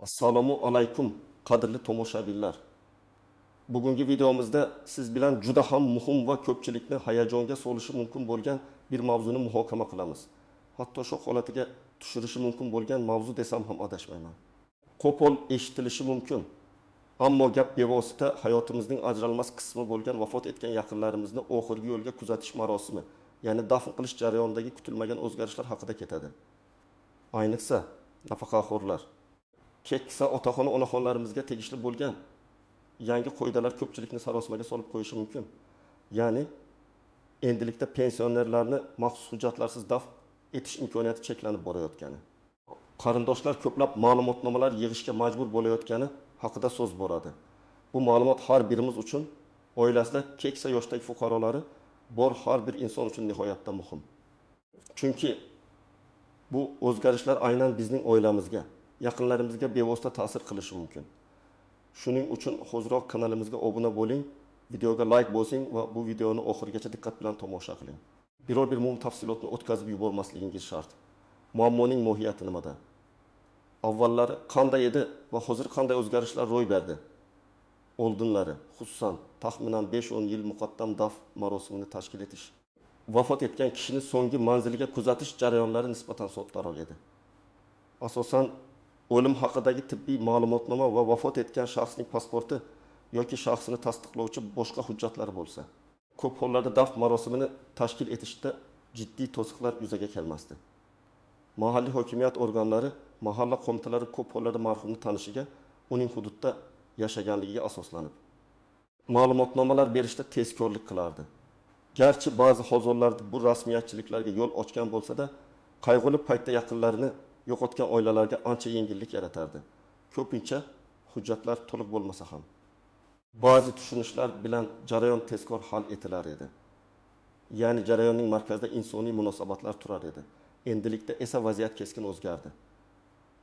Assalomu alaykum, qadrli tomoshabinlar. Bugungi videomizda siz bilan juda ham muhim va ko'pchilikni hayajonga solishi mumkin bo'lgan bir mavzuni muhokama qilamiz. Hatto shu holatiga tushirishi mumkin bo'lgan mavzu desam ham adashmayman. Qo'pol eshitilishi mumkin. Ammo gap bevosita hayotimizning ajralmas qismi bo'lgan vafot etgan yaqinlarimizni oxirgi yo'lga kuzatish marosimi, ya'ni dafn qilish jarayonidagi kutilmagan o'zgarishlar haqida ketadi. Ayniqsa, nafaqaxo'rlar, keksa otaxon onaxonlarimizga tegishli bo'lgan yangi qoidalar ko'pchilikni sarosimaga solib qo'yishi mumkin. Ya'ni endilikda pensionerlarni maxsus hujjatlarsiz dafn etish imkoniyati cheklanib borayotgani, qarindoshlar ko'plab ma'lumotnomalar yig'ishga majbur bo'layotgani haqida so'z boradi. Bu ma'lumot har birimiz uchun, oilasida keksa yoshdagi fuqarolari bor har bir inson uchun nihoyatda muhim. Chunki bu o'zgarishlar aynan bizning oilamizga, yaqinlarimizga bevosita ta'sir qilishi mumkin. Shuning uchun hoziroq kanalimizga obuna bo'ling, videoga like bosing va bu videoni oxirigacha diqqat bilan tomosha qiling. Biror bir muhim tafsilotni o'tkazib yubormasligingiz shart. Muammoning mohiyati nimada? Avvallari qanday edi va hozir qanday o'zgarishlar ro'y berdi? Oldinlari, xususan taxminan 5-10 yil muqaddam dafn marosimini tashkil etish, vafot etgan kishini so'nggi manziliga kuzatish jarayonlari nisbatan soddaroq edi. Asosan o'lim haqidagi tibbiy ma'lumotnoma va vafot etgan shaxsning pasporti yoki shaxsini tasdiqlovchi boshqa hujjatlar bo'lsa, ko'p hollarda dafn marosimini tashkil etishda jiddiy to'siqlar yuzaga kelmasdi. Mahalliy hokimiyat organlari, mahalla qo'mitalari ko'p hollarda marhumni tanishiga, uning hududda yashaganligiga asoslanib ma'lumotnomalar berishda tezkorlik qilardi. Garchi ba'zi hozirlarda bu rasmiyatchiliklarga yo'l ochgan bo'lsa-da, qayg'uli paytda yaqinlarini yo'qotgan oilalarga ancha yengillik yaratardi. Ko'pincha hujjatlar to'liq bo'lmasa ham ba'zi tushunishlar bilan jarayon tezkor hal etilar edi. Ya'ni jarayonning markazida insoniy munosabatlar turar edi. Endilikda esa vaziyat keskin o'zgardi.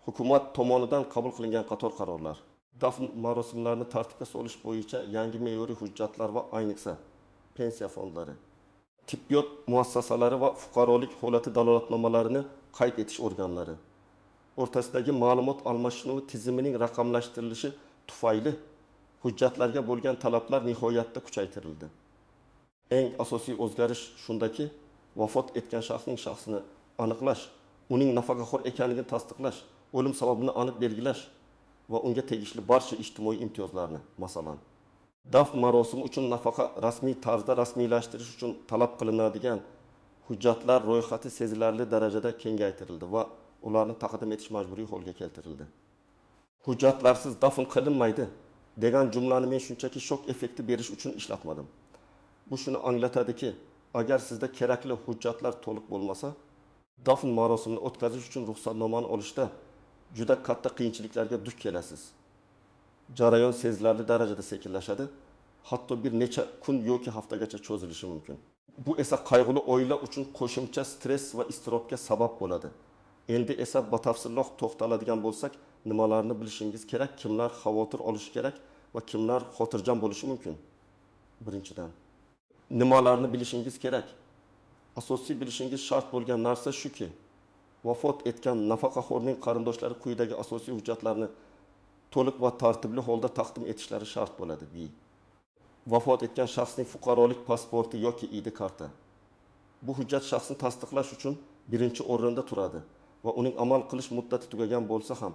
Hukumat tomonidan qabul qilingan qator qarorlar, dafn marosimlarini tartibga solish bo'yicha yangi me'yoriy hujjatlar va ayniqsa pensiya fondlari, tibbiyot muassasalari va fuqarolik holati dalolatnomalarini qayd etish organlari o'rtasidagi ma'lumot almashinuvi tizimining raqamlashtirilishi tufayli hujjatlarga bo'lgan talablar nihoyatda kuchaytirildi. Eng asosiy o'zgarish shundaki, vafot etgan shaxsning shaxsini aniqlash, uning nafaqaxo'r ekanligini tasdiqlash, o'lim sababini aniq belgilash va unga tegishli barcha ijtimoiy imtiyozlarni, masalan, dafn marosimi uchun nafaqa rasmiy tarzda rasmiylashtirish uchun talab qilinadigan hujjatlar ro'yxati sezilarli darajada kengaytirildi va ularni taqdim etish majburiy holga keltirildi. Hujjatlarsiz dafn qilinmaydi degan jumlani men shunchaki shok effekti berish uchun ishlatmadim. Bu shuni anglatadiki, agar sizda kerakli hujjatlar to'liq bo'lmasa, dafn marosimini o'tkazish uchun ruxsatnomani olishda juda katta qiyinchiliklarga duch kelasiz. Jarayon sezilarli darajada sekinlashadi, hatto bir necha kun yoki haftagacha cho'zilishi mumkin. Bu esa qayg'uli oila uchun qo'shimcha stress va iztirobga sabab bo'ladi. Endi esa batafsilroq to'xtaladigan bo'lsak, nimalarni bilishingiz kerak, kimlar xavotir olishi kerak va kimlar xotirjam bo'lishi mumkin? Birinchidan, nimalarni bilishingiz kerak? Asosiy bilishingiz shart bo'lgan narsa shuki, vafot etgan nafaqaxo'rning qarindoshlari quyidagi asosiy hujjatlarni to'liq va tartibli holda taqdim etishlari shart bo'ladi. Vafot etgan shaxsning fuqarolik pasporti yoki ID karta. Bu hujjat shaxsni tasdiqlash uchun birinchi o'rinda turadi va uning amal qilish muddati tugagan bo'lsa ham,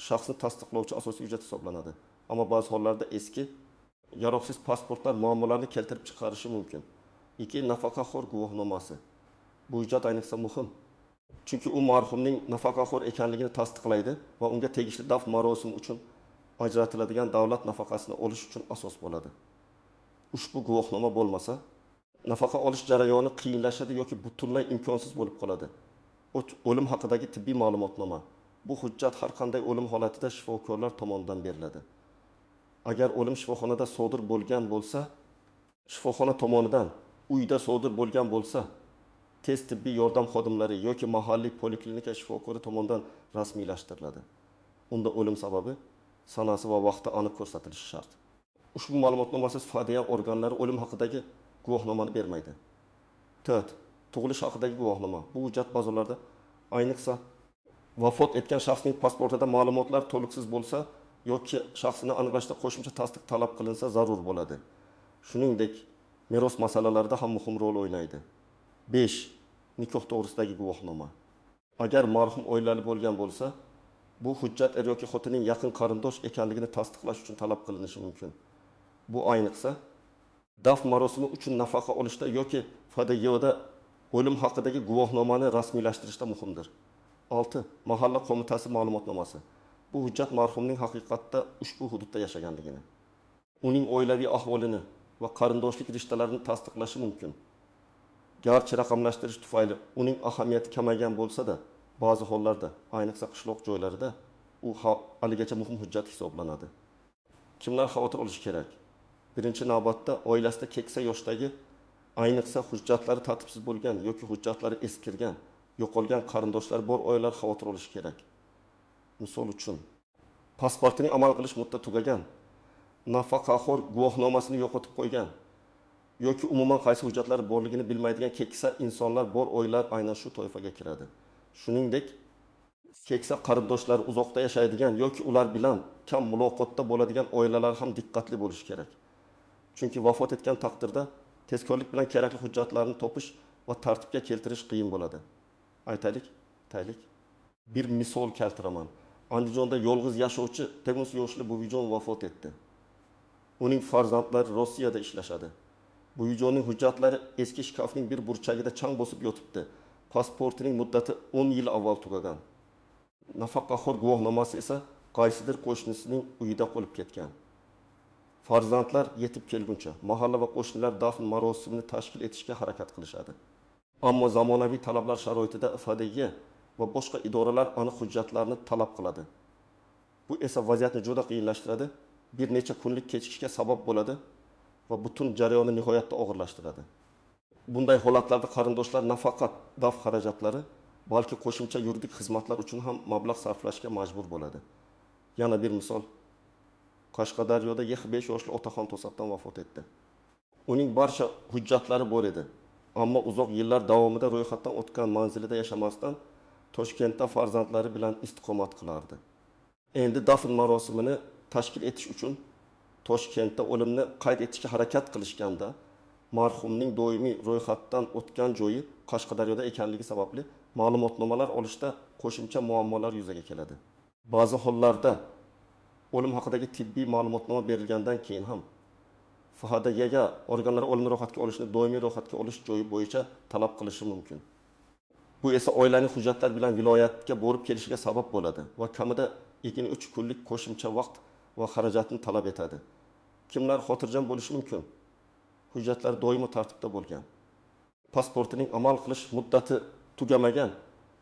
shaxsni tasdiqlovchi asosiy hujjat hisoblanadi. Ammo ba'zi hollarda eski, yaroqsiz pasportlar muammolarni keltirib chiqarishi mumkin. 2. Nafaqaxo'r guvohnomasi. Bu hujjat ayniqsa muhim. Chunki u marhumning nafaqaxo'r ekanligini tasdiqlaydi va unga tegishli dafn marosimi uchun ajratiladigan davlat nafaqasini olish uchun asos bo'ladi. Ushbu guvohnoma bo'lmasa, nafaqa olish jarayoni qiyinlashadi yoki butunlay imkonsiz bo'lib qoladi. O'lim haqidagi tibbiy ma'lumotnoma. Bu hujjat har qanday o'lim holatida shifokorlar tomonidan beriladi. Agar o'lim shifoxonada sodir bo'lgan bo'lsa, shifoxona tomonidan, uyda sodir bo'lgan bo'lsa, tez tibbiy yordam xodimlari yoki mahalliy poliklinika shifokori tomonidan rasmiylashtiriladi. Unda o'lim sababi, sanasi va vaqti aniq ko'rsatilishi shart. Ushbu ma'lumotnomasiz fadya organlari o'lim haqidagi guvohnomani bermaydi. 4. Tug'ilish haqidagi guvohnoma. Bu hujjat ba'zilarda, ayniqsa vafot etgan shaxsning pasportida ma'lumotlar to'liqsiz bo'lsa yoki shaxsini aniqlashda qo'shimcha tasdiq talab qilinsa zarur bo'ladi. Shuningdek, meros masalalarida ham muhim rol o'ynaydi. 5. Nikoh to'g'risidagi guvohnoma. Agar marhum oilali bo'lgan bo'lsa, bu hujjat er yoki xotinning yaqin qarindosh ekanligini tasdiqlash uchun talab qilinishi mumkin. Bu ayniqsa dafn marosimi uchun nafaqa olishda yoki fidyoda o'lim haqidagi guvohnomani rasmiylashtirishda muhimdir. 6. Mahalla qo'mitasi ma'lumotnomasi. Bu hujjat marhumning haqiqatda ushbu hududda yashaganligini, uning oilaviy ahvolini va qarindoshlik rishtalarini tasdiqlashi mumkin. Garchi raqamlashtirish tufayli uning ahamiyati kamaygan bo'lsa-da, ba'zi hollarda, ayniqsa qishloq joylarida u haligacha muhim hujjat hisoblanadi. Kimlar xavotir olishi kerak? Birinchi navbatda oilasida keksa yoshdagi, ayniqsa hujjatlari tartibsiz bo'lgan yoki hujjatlari eskirgan, yo'qolgan qarindoshlar bor oilalar xavotir olishi kerak. Misol uchun, pasportining amal qilish muddati tugagan, nafaqaxo'r guvohnomasini yo'qotib qo'ygan yoki umuman qaysi hujjatlari borligini bilmaydigan keksa insonlar bor oilalar aynan shu toifaga kiradi. Shuningdek, keksa qarindoshlar uzoqda yashaydigan yoki ular bilan kam muloqotda bo'ladigan oilalar ham diqqatli bo'lishi kerak. Chunki vafot etgan taqdirda tezkorlik bilan kerakli hujjatlarni topish va tartibga keltirish qiyin bo'ladi. Aytaylik. Bir misol keltiraman. Andijonda yolg'iz yashovchi 90 yoshli buvijon vafot etdi. Uning farzandlari Rossiyada ishlashadi. Buvijonning hujjatlari eski shkafning bir burchagida chang bosib yotibdi. Pasportining muddati 10 yil avval tugagan. Nafaqaxo'r guvohnomasi esa qaysidir qo'shnisining uyida qolib ketgan. Farzandlar yetib kelguncha mahalla va qo'shnilar dafn marosimini tashkil etishga harakat qilishadi. Ammo zamonaviy talablar sharoitida fidya va boshqa idoralar aniq hujjatlarni talab qiladi. Bu esa vaziyatni juda qiyinlashtiradi, bir necha kunlik kechikishga sabab bo'ladi va butun jarayonni nihoyatda og'irlashtiradi. Bunday holatlarda qarindoshlar nafaqat dafn xarajatlari, balki qo'shimcha yuridik xizmatlar uchun ham mablag' sarflashga majbur bo'ladi. Yana bir misol. Qashqadaryoda 5 yoshli otaxon to'satdan vafot etdi. Uning barcha hujjatlari bor edi, ammo uzoq yillar davomida ro'yxatdan o'tgan manzilida yashamasdan Toshkentda farzandlari bilan istiqomat qilardi. Endi dafn marosimini tashkil etish uchun Toshkentda o'limni qayd etishga harakat qilishganda marhumning doimiy ro'yxatdan o'tgan joyi Qashqadaryoda ekanligi sababli ma'lumotnomalar olishda qo'shimcha muammolar yuzaga keladi. Ba'zi hollarda o'lim haqidagi tibbiy ma'lumotnoma berilgandan keyin ham FHDga organlar o'limni ro'yxatga olishni doimiy ro'yxatga olish joyi bo'yicha talab qilishi mumkin. Bu esa oilaning hujjatlar bilan viloyatga borib kelishiga sabab bo'ladi va kamida 2-3 kunlik qo'shimcha vaqt va xarajatni talab etadi. Kimlar xotirjam bo'lishi mumkin? Hujjatlar doimo tartibda bo'lgan. Pasportining amal qilish muddati tugamagan,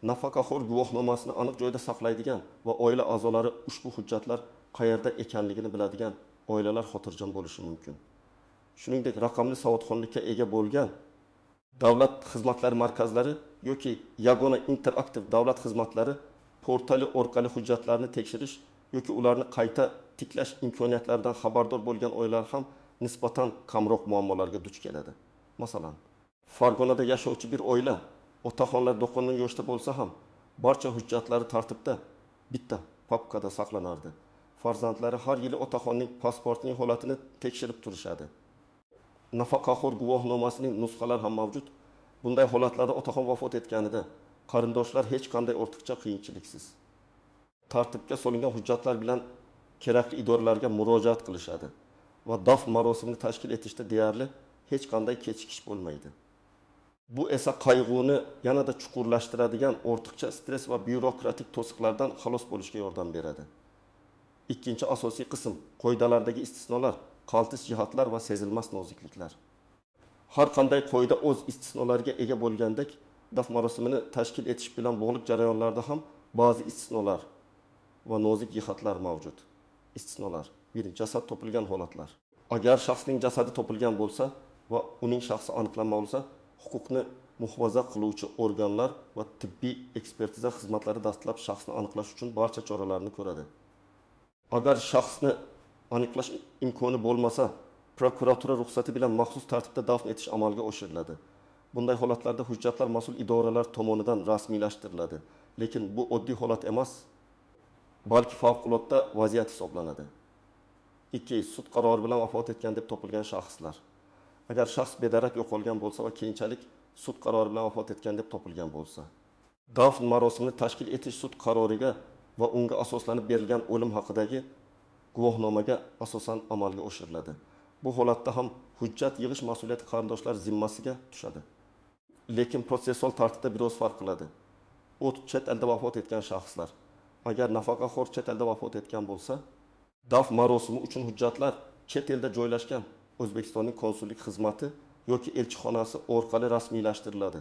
nafaqaxo'r guvohnomasini aniq joyda saqlaydigan va oila a'zolari ushbu hujjatlar qayerda ekanligini biladigan oilalar xotirjam bo'lishi mumkin. Shuningdek, raqamli savodxonlikka ega bo'lgan davlat xizmatlari markazlari yoki yagona interaktiv davlat xizmatlari portali orqali hujjatlarni tekshirish yoki ularni qayta tiklash imkoniyatlaridan xabardor bo'lgan oilalar ham nisbatan kamroq muammolarga duch keladi. Masalan, Farg'onada yashovchi bir oila otaxonlar do'qonning yoshda bo'lsa ham barcha hujjatlari tartibda bitta papkada saqlanardi. Farzandlari har yili otaxonning pasportining holatini tekshirib turishadi. Nafaqaxo'r guvohnomasining nusxalari ham mavjud. Bunday holatlarda otaxon vafot etganida qarindoshlar hech qanday ortiqcha qiyinchiliksiz tartibga solingan hujjatlar bilan kerakli idoralarga murojaat qilishadi va dafn marosimini tashkil etishda deyarli hech qanday kechikish bo'lmaydi. Bu esa qayg'uni yanada chuqurlashtiradigan ortiqcha stress va byurokratik to'siqlardan xalos bo'lishga yordam beradi. Ikkinchi asosiy qism qoidalardagi istisnolar, qaltis jihatlar va sezilmas nozikliklar. Har qanday qoida o'z istisnolariga ega bo'lgandek, dafn marosimini tashkil etish bilan bog'liq jarayonlarda ham ba'zi istisnolar va nozik jihatlar mavjud. Istisnolar: 1. Jasad topilgan holatlar. Agar shaxsning jasadi topilgan bo'lsa va uning shaxsi aniqlangan bo'lsa, huquqni muhofaza qiluvchi organlar va tibbiy ekspertiza xizmatlari dastlab shaxsni aniqlash uchun barcha choralarni ko'radi. Agar shaxsni aniqlash imkoni bo'lmasa, prokuratura ruxsati bilan maxsus tartibda dafn etish amalga oshiriladi. Bunday holatlarda hujjatlar mas'ul idoralar tomonidan rasmiylashtiriladi. Lekin bu oddiy holat emas, balki favqulodda vaziyat hisoblanadi. 2. Sud qarori bilan vafot etgan deb topilgan shaxslar. Agar shaxs bedarak yo'qolgan bo'lsa va keyinchalik sud qarori bilan vafot etgan deb topilgan bo'lsa, dafn marosimini tashkil etish sud qaroriga va unga asoslanib berilgan o'lim haqidagi guvohnomaga asosan amalga oshiriladi. Bu holatda ham hujjat yig'ish mas'uliyati qarindoshlar zimmasiga tushadi. Lekin protsessual tartibda biroz farq qiladi. U chet elda vafot etgan shaxslar. Agar nafaqaxo'r chet elda vafot etgan bo'lsa, dafn marosimi uchun hujjatlar chet elda joylashgan O'zbekistonning konsullik xizmati yoki elchixonasi orqali rasmiylashtiriladi.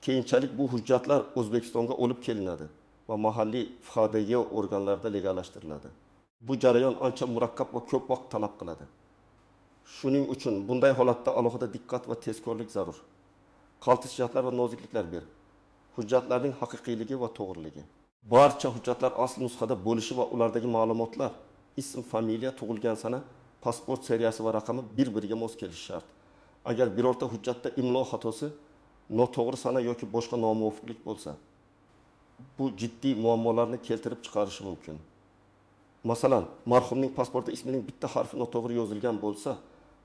Keyinchalik bu hujjatlar O'zbekistonga olib kelinadi va mahalliy FHDG organlarida legallashtiriladi. Bu jarayon ancha murakkab va ko'p vaqt talab qiladi. Shuning uchun bunday holatda alohida diqqat va tezkorlik zarur. Qaltis jihatlar va nozikliklar ber. Hujjatlarning haqiqiyligi va to'g'riligi. Barcha hujjatlar asl nusxada bo'lishi va ulardagi ma'lumotlar, ism, familiya, tug'ilgan sana, pasport seriyasi va raqami bir-biriga mos kelishi shart. Agar birorta hujjatda imlo xatosi, noto'g'ri sana yoki boshqa nomuvofiqlik bo'lsa, bu jiddiy muammolarni keltirib chiqarishi mumkin. Masalan, marhumning pasporti ismining bitta harfi noto'g'ri yozilgan bo'lsa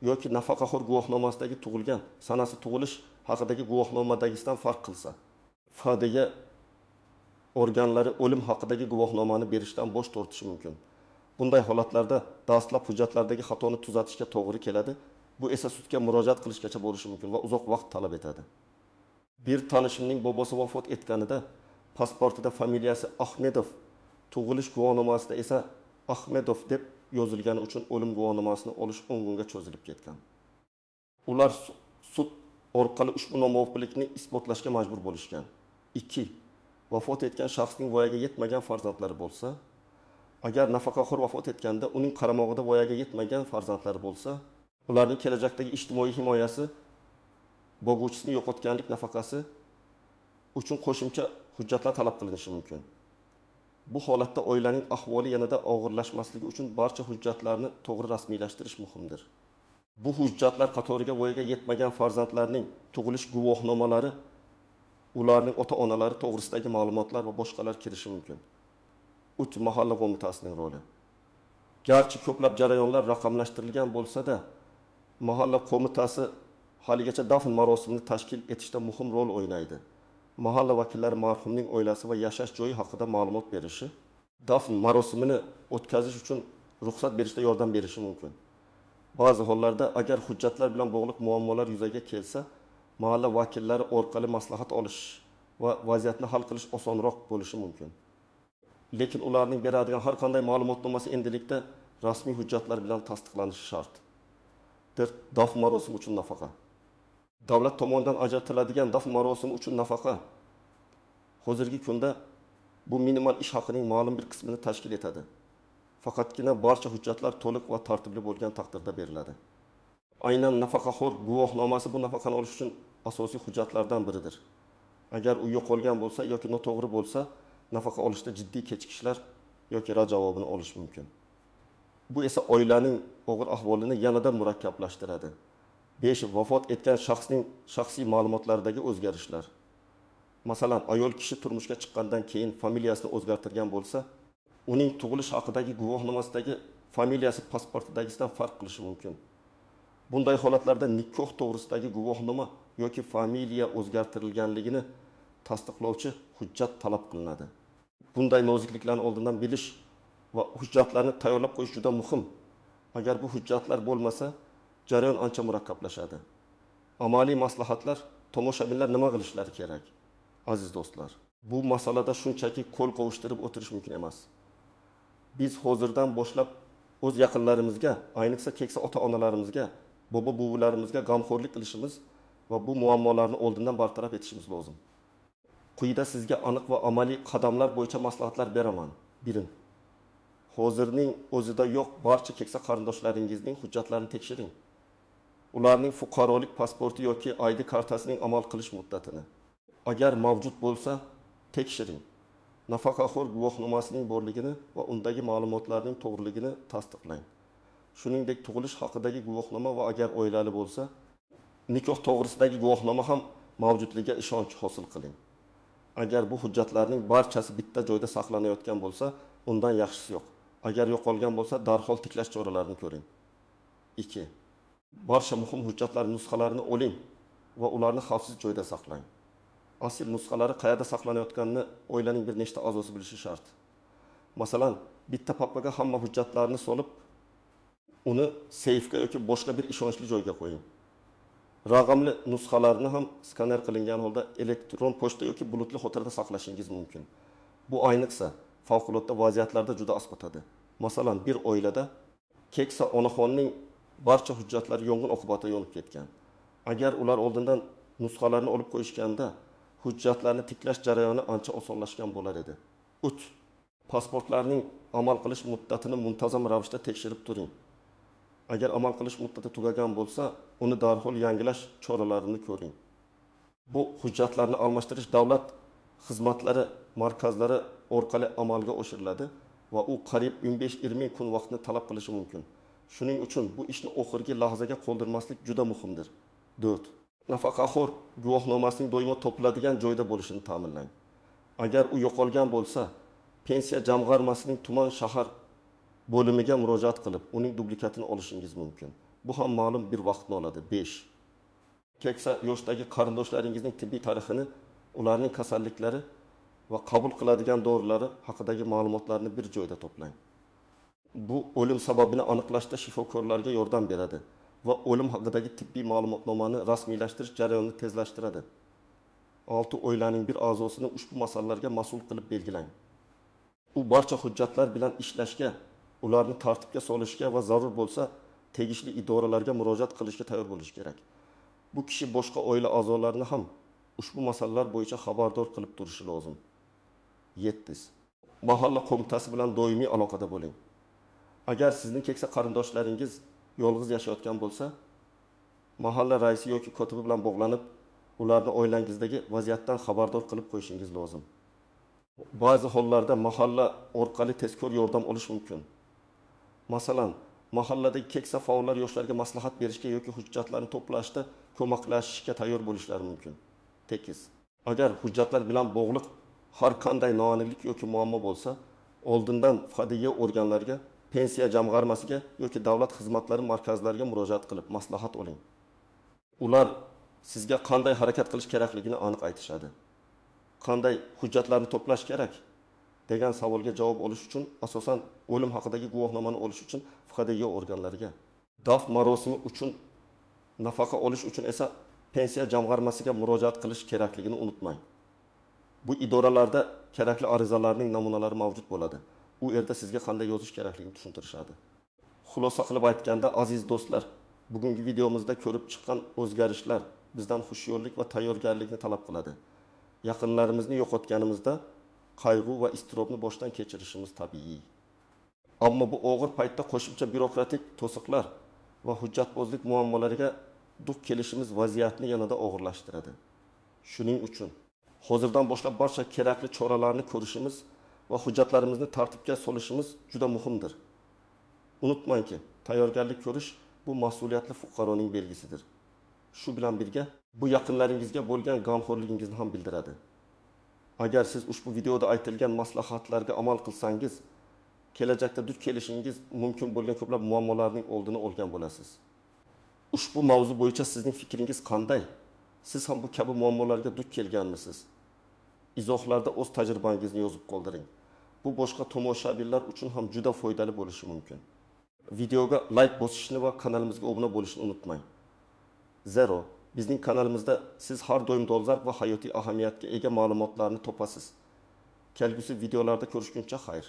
yoki nafaqaxo'r guvohnomasidagi tug'ilgan sanasi tug'ilish haqidagi guvohnomadagisidan farq qilsa, FHDG organlari o'lim haqidagi guvohnomani berishdan bosh tortishi mumkin. Bunday holatlarda dastlab hujjatlardagi xatoni tuzatishga to'g'ri keladi. Bu esa sudga murojaat qilishgacha bo'lishi mumkin va uzoq vaqt talab etadi. Bir tanishimning bobosi vafot etganida pasportida familiyasi Ahmedov, tug'ilish guvohnomasida esa Ahmedov deb yozilgani uchun o'lim guvohnomasini olish 10 kunga cho'zilib ketgan. Ular sud orqali ushbu nomuvofiqlikni isbotlashga majbur bo'lishgan. 2. Vafot etgan shaxsning voyaga yetmagan farzandlari bo'lsa, agar nafaqaxo'r vafot etganda uning qaramog'ida voyaga yetmagan farzandlari bo'lsa, ularning kelajakdagi ijtimoiy himoyasi, boquvchisini yo'qotganlik nafaqasi uchun qo'shimcha hujjatlar talab qilinishi mumkin. Bu holatda oilaning ahvoli yanada og'irlashmasligi uchun barcha hujjatlarni to'g'ri rasmiylashtirish muhimdir. Bu hujjatlar qatoriga voyaga yetmagan farzandlarning tug'ilish guvohnomalari, ularning ota-onalari to'g'risidagi ma'lumotlar va boshqalar kirishi mumkin. 3. Mahalla qo'mitasining roli. Garchi ko'plab jarayonlar raqamlashtirilgan bo'lsa-da, mahalla qo'mitasi haligacha dafn marosimini tashkil etishda muhim rol o'ynaydi. Mahalla vakillari marhumning oilasi va yashash joyi haqida ma'lumot berishi, dafn marosimini o'tkazish uchun ruxsat berishda yordam berishi mumkin. Ba'zi hollarda agar hujjatlar bilan bog'liq muammolar yuzaga kelsa, mahalla vakillari orqali maslahat olish va vaziyatni hal qilish osonroq bo'lishi mumkin. Lekin ularning beradigan har qanday ma'lumotnomasi endilikda rasmiy hujjatlar bilan tasdiqlanishi shart. Dafn marosimi uchun nafaqa. Davlat tomonidan ajratiladigan dafn marosimi uchun nafaqa hozirgi kunda bu minimal ish haqining ma'lum bir qismini tashkil etadi. Faqatgina barcha hujjatlar to'liq va tartibli bo'lgan taqdirda beriladi. Aynan nafaqaxo'r guvohnomasi bu nafaqani olish uchun asosiy hujjatlardan biridir. Agar u yo'qolgan bo'lsa yoki noto'g'ri bo'lsa, nafaqa olishda jiddiy kechikishlar yoki rad javobini olish mumkin. Bu esa oilaning og'ir ahvolini yanada murakkablashtiradi. 5. Vafot etgan shaxsning shaxsiy ma'lumotlaridagi o'zgarishlar. Masalan, ayol kishi turmushga chiqqandan keyin familiyasini o'zgartirgan bo'lsa, uning tug'ilish haqidagi guvohnomasidagi familiyasi pasportidagisidan farq qilishi mumkin. Bunday holatlarda nikoh to'g'risidagi guvohnoma yoki familiya o'zgartirilganligini tasdiqlovchi hujjat talab qilinadi. Bunday nozikliklarni oldindan bilish va hujjatlarni tayyorlab qo'yish juda muhim. Agar bu hujjatlar bo'lmasa, jarayon ancha murakkablashadi. Amaliy maslahatlar, tomoshabinlar nima qilishlari kerak? Aziz do'stlar, bu masalada shunchaki qo'l qovushtirib o'tirish mumkin emas. Biz hozirdan boshlab o'z yaqinlarimizga, ayniqsa keksa ota-onalarimizga, bobo-buvilarimizga g'amxo'rlik qilishimiz va bu muammolarni oldindan bartaraf etishimiz lozim. Quyida sizga aniq va amaliy qadamlar bo'yicha maslahatlar beraman. 1. Hozirning o'zida yo'q barcha keksa qarindoshlaringizning hujjatlarini tekshiring. Ularning fuqarolik pasporti yoki ID kartasining amal qilish muddatini, agar mavjud bo'lsa, tekshiring. Nafaqaxo'r guvohnomasining borligini va undagi ma'lumotlarning to'g'riligini tasdiqlang. Shuningdek, tug'ilish haqidagi guvohnoma va agar oilali bo'lsa, nikoh to'g'risidagi guvohnoma ham mavjudligiga ishonch hosil qiling. Agar bu hujjatlarning barchasi bitta joyda saqlanayotgan bo'lsa, undan yaxshisi yo'q. Agar yo'qolgan bo'lsa, darhol tiklash choralarini ko'ring. 2. Barcha muhim hujjatlar nusxalarini oling va ularni xavfsiz joyda saqlang. Asl nusxalari qayerda saqlanayotganini oilaning bir nechta a'zosi bilishi shart. Masalan, bitta papaga hamma hujjatlarni solib, uni seyfga yoki boshqa bir ishonchli joyga qo'ying. Raqamli nusxalarni ham skaner qilingan holda elektron pochta yoki bulutli xotirada saqlashingiz mumkin. Bu ayniqsa favqulodda vaziyatlarda juda asqotadi. Masalan, bir oilada keksa onaxonning barcha hujjatlari yong'in oqibatida yonib ketgan. Agar ular oldindan nusxalarni olib qo'yishganda, hujjatlarni tiklash jarayoni ancha osonlashgan bo'lar edi. 3. Pasportlarning amal qilish muddatini muntazam ravishda tekshirib turing. Agar amal qilish muddati tugagan bo'lsa, uni darhol yangilash choralarini ko'ring. Bu hujjatlarni almashtirish davlat xizmatlari markazlari orqali amalga oshiriladi va u qariyb 15-20 kun vaqtni talab qilishi mumkin. Shuning uchun bu ishni oxirgi lahzaga qoldirmaslik juda muhimdir. 4. Nafaqaxo'r guvohnomasining doimo topiladigan joyda bo'lishini ta'minlang. Agar u yo'qolgan bo'lsa, pensiya jamg'armasining tuman shahar bo'limiga murojaat qilib, uning dublikatini olishingiz mumkin. Bu ham ma'lum bir vaqtni oladi. 5. Keksa yoshdagi qarindoshlaringizning tibbiy tarixini, ularning kasalliklari va qabul qiladigan dorilari haqidagi ma'lumotlarni bir joyda to'plang. Bu o'lim sababini aniqlashda shifokorlarga yordam beradi va o'lim haqidagi tibbiy ma'lumotnomani rasmiylashtirish jarayonini tezlashtiradi. 6. Oilaning bir a'zosini ushbu masalalarga mas'ul qilib belgilang. U barcha hujjatlar bilan ishlashga, ularni tartibga solishga va zarur bo'lsa, tegishli idoralarga murojaat qilishga tayyor bo'lish kerak. Bu kishi boshqa oila a'zolarini ham ushbu masalalar bo'yicha xabardor qilib turishi lozim. 7. Mahalla qo'mitasi bilan doimiy aloqada bo'ling. Agar sizning keksa qarindoshlaringiz yolg'iz yashayotgan bo'lsa, mahalla raisi yoki kotibi bilan bog'lanib, ularni oilangizdagi vaziyatdan xabardor qilib qo'yishingiz lozim. Ba'zi hollarda mahalla orqali tezkor yordam olish mumkin. Masalan, mahalladagi keksa faollar yoshlarga maslahat berishga yoki hujjatlarni to'plashda ko'maklashishga tayyor bo'lishlari mumkin. 8. Agar hujjatlar bilan bog'liq har qanday noaniqlik yoki muammo bo'lsa, oldindan fadiyya organlariga, pensiya jamg'armasiga yoki davlat xizmatlari markazlariga murojaat qilib maslahat oling. Ular sizga qanday harakat qilish kerakligini aniq aytishadi. Qanday hujjatlarni to'plash kerak degan savolga javob olish uchun, asosan o'lim haqidagi guvohnomani olish uchun fadiyya organlariga, dafn marosimi uchun, nafaqa olish uchun esa pensiya jamg'armasiga murojaat qilish kerakligini unutmang. Bu idoralarda kerakli arizalarning namunalari mavjud bo'ladi. U yerda sizga qanday yozish kerakligini tushuntirishadi. Xulosa qilib aytganda, aziz do'stlar, bugungi videomizda ko'rib chiqqan o'zgarishlar bizdan xushyorlik va tayyorgarlikni talab qiladi. Yaqinlarimizni yo'qotganimizda qayg'u va iztirobni boshdan kechirishimiz tabiiy. Ammo bu og'ir paytda qo'shimcha birokratik to'siqlar va hujjatbozlik muammolariga duch kelishimiz vaziyatni yanada og'irlashtiradi. Shuning uchun hozirdan boshlab barcha kerakli choralarni ko'rishimiz va hujjatlarimizni tartibga solishimiz juda muhimdir. Unutmangki, tayyorgarlik ko'rish bu mas'uliyatli fuqaroning belgisidir. Shu bilan birga bu yaqinlaringizga bo'lgan g'amxo'rligingizni ham bildiradi. Agar siz ushbu videoda aytilgan maslahatlarga amal qilsangiz, kelajakda duch kelishingiz mumkin bo'lgan ko'plab muammolarning oldini olgan bo'lasiz. Ushbu mavzu bo'yicha sizning fikringiz qanday? Siz ham bu kabi muammolarga duch kelganmisiz? Izohlarda o'z tajribangizni yozib qoldiring. Bu boshqa tomoshabinlar uchun ham juda foydali bo'lishi mumkin. Videoga like bosishni va kanalimizga obuna bo'lishni unutmang. Zero, bizning kanalimizda siz har doim dolzarb va hayotiy ahamiyatga ega ma'lumotlarni topasiz. Kelgusi videolarda ko'rishguncha xayr.